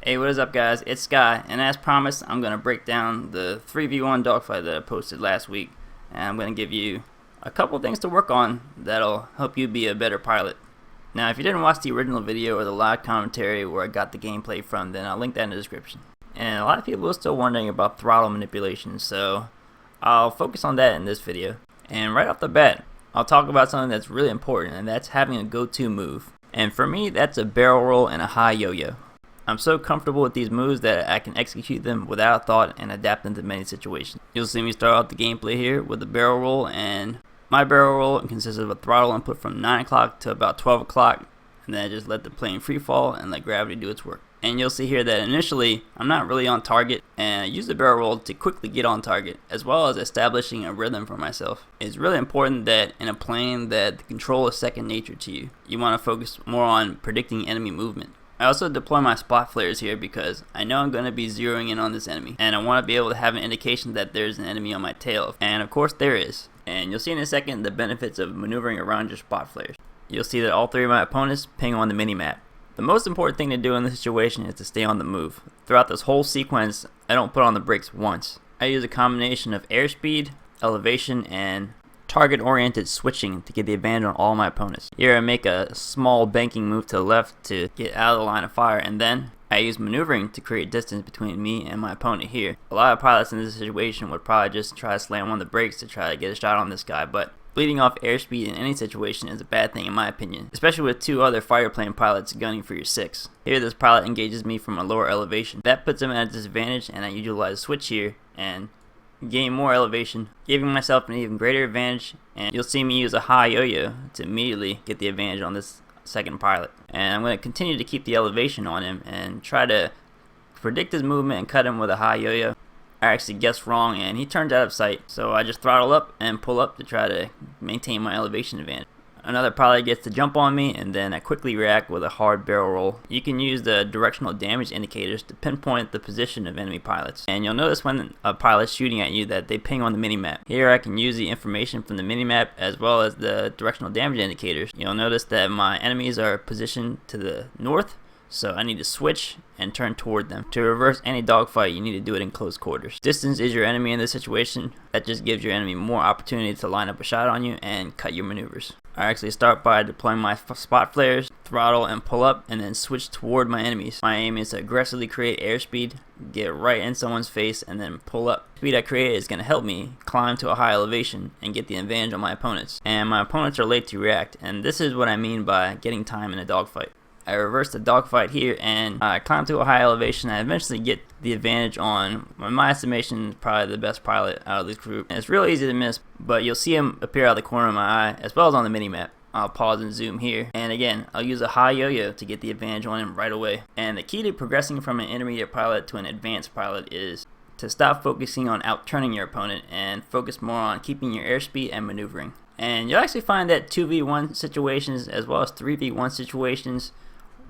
Hey, what is up guys? It's Sky, and as promised, I'm going to break down the 3v1 dogfight that I posted last week, and I'm going to give you a couple things to work on that'll help you be a better pilot. Now, if you didn't watch the original video or the live commentary where I got the gameplay from, then I'll link that in the description. And a lot of people are still wondering about throttle manipulation, so I'll focus on that in this video. And right off the bat, I'll talk about something that's really important, and that's having a go-to move. And for me, that's a barrel roll and a high yo-yo. I'm so comfortable with these moves that I can execute them without thought and adapt them to many situations. You'll see me start out the gameplay here with the barrel roll, and my barrel roll consists of a throttle input from 9 o'clock to about 12 o'clock, and then I just let the plane free fall and let gravity do its work. And you'll see here that initially I'm not really on target, and I use the barrel roll to quickly get on target, as well as establishing a rhythm for myself. It's really important that in a plane that the control is second nature to you. You want to focus more on predicting enemy movement. I also deploy my spot flares here because I know I'm going to be zeroing in on this enemy, and I want to be able to have an indication that there's an enemy on my tail, and of course there is. And you'll see in a second the benefits of maneuvering around your spot flares. You'll see that all three of my opponents ping on the minimap. The most important thing to do in this situation is to stay on the move. Throughout this whole sequence, I don't put on the brakes once. I use a combination of airspeed, elevation, and target-oriented switching to get the advantage on all my opponents. Here I make a small banking move to the left to get out of the line of fire, and then I use maneuvering to create distance between me and my opponent here. A lot of pilots in this situation would probably just try to slam on the brakes to try to get a shot on this guy, but bleeding off airspeed in any situation is a bad thing in my opinion, especially with two other fighter plane pilots gunning for your 6. Here this pilot engages me from a lower elevation. That puts him at a disadvantage, and I utilize a switch here and gain more elevation, giving myself an even greater advantage, and you'll see me use a high yo-yo to immediately get the advantage on this second pilot. And I'm going to continue to keep the elevation on him and try to predict his movement and cut him with a high yo-yo. I actually guessed wrong and he turned out of sight, so I just throttle up and pull up to try to maintain my elevation advantage. Another pilot gets to jump on me, and then I quickly react with a hard barrel roll. You can use the directional damage indicators to pinpoint the position of enemy pilots, and you'll notice when a pilot's shooting at you that they ping on the minimap. Here I can use the information from the minimap as well as the directional damage indicators. You'll notice that my enemies are positioned to the north, so I need to switch and turn toward them. To reverse any dogfight, you need to do it in close quarters. Distance is your enemy in this situation. That just gives your enemy more opportunity to line up a shot on you and cut your maneuvers. I actually start by deploying my spot flares, throttle and pull up, and then switch toward my enemies. My aim is to aggressively create airspeed, get right in someone's face, and then pull up. The speed I create is going to help me climb to a high elevation and get the advantage on my opponents. And my opponents are late to react, and this is what I mean by getting time in a dogfight. I reverse the dogfight here and I climb to a high elevation. I eventually get the advantage on, in my estimation, probably the best pilot out of this group. And it's real easy to miss, but you'll see him appear out of the corner of my eye as well as on the minimap. I'll pause and zoom here, and again I'll use a high yo-yo to get the advantage on him right away. And the key to progressing from an intermediate pilot to an advanced pilot is to stop focusing on outturning your opponent and focus more on keeping your airspeed and maneuvering. And you'll actually find that 2v1 situations as well as 3v1 situations,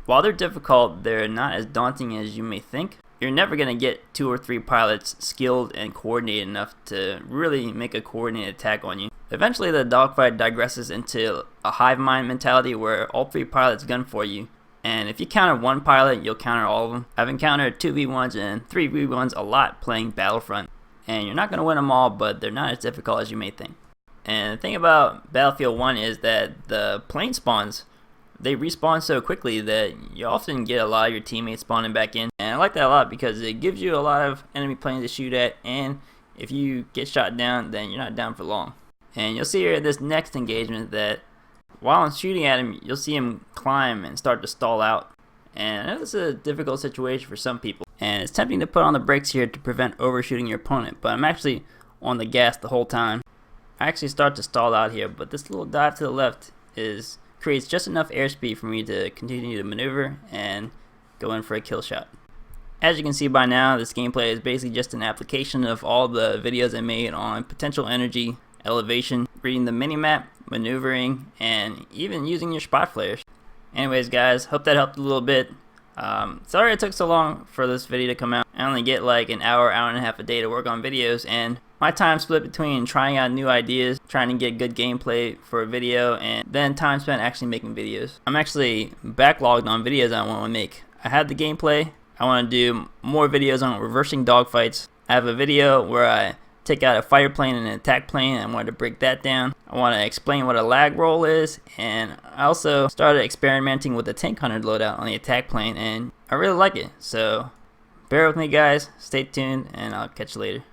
while they're difficult, they're not as daunting as you may think. You're never going to get 2 or 3 pilots skilled and coordinated enough to really make a coordinated attack on you. Eventually the dogfight digresses into a hive mind mentality where all 3 pilots gun for you, and if you counter one pilot, you'll counter all of them. I've encountered 2v1s and 3v1s a lot playing Battlefront, and you're not going to win them all, but they're not as difficult as you may think. And the thing about Battlefield 1 is that the plane spawns, they respawn so quickly that you often get a lot of your teammates spawning back in. And I like that a lot because it gives you a lot of enemy planes to shoot at, and if you get shot down, then you're not down for long. And you'll see here in this next engagement that while I'm shooting at him, you'll see him climb and start to stall out. And I know this is a difficult situation for some people, and it's tempting to put on the brakes here to prevent overshooting your opponent, but I'm actually on the gas the whole time. I actually start to stall out here, but this little dive to the left creates just enough airspeed for me to continue to maneuver and go in for a kill shot. As you can see by now, this gameplay is basically just an application of all the videos I made on potential energy, elevation, reading the minimap, maneuvering, and even using your spot flares. Anyways guys, hope that helped a little bit. Sorry it took so long for this video to come out. I only get like an hour and a half a day to work on videos, and my time split between trying out new ideas, trying to get good gameplay for a video, and then time spent actually making videos. I'm actually backlogged on videos I want to make. I had the gameplay, I want to do more videos on reversing dogfights. I have a video where I take out a fighter plane and an attack plane, and I wanted to break that down. I want to explain what a lag roll is, and I also started experimenting with the tank hunter loadout on the attack plane, and I really like it. So bear with me guys, stay tuned, and I'll catch you later.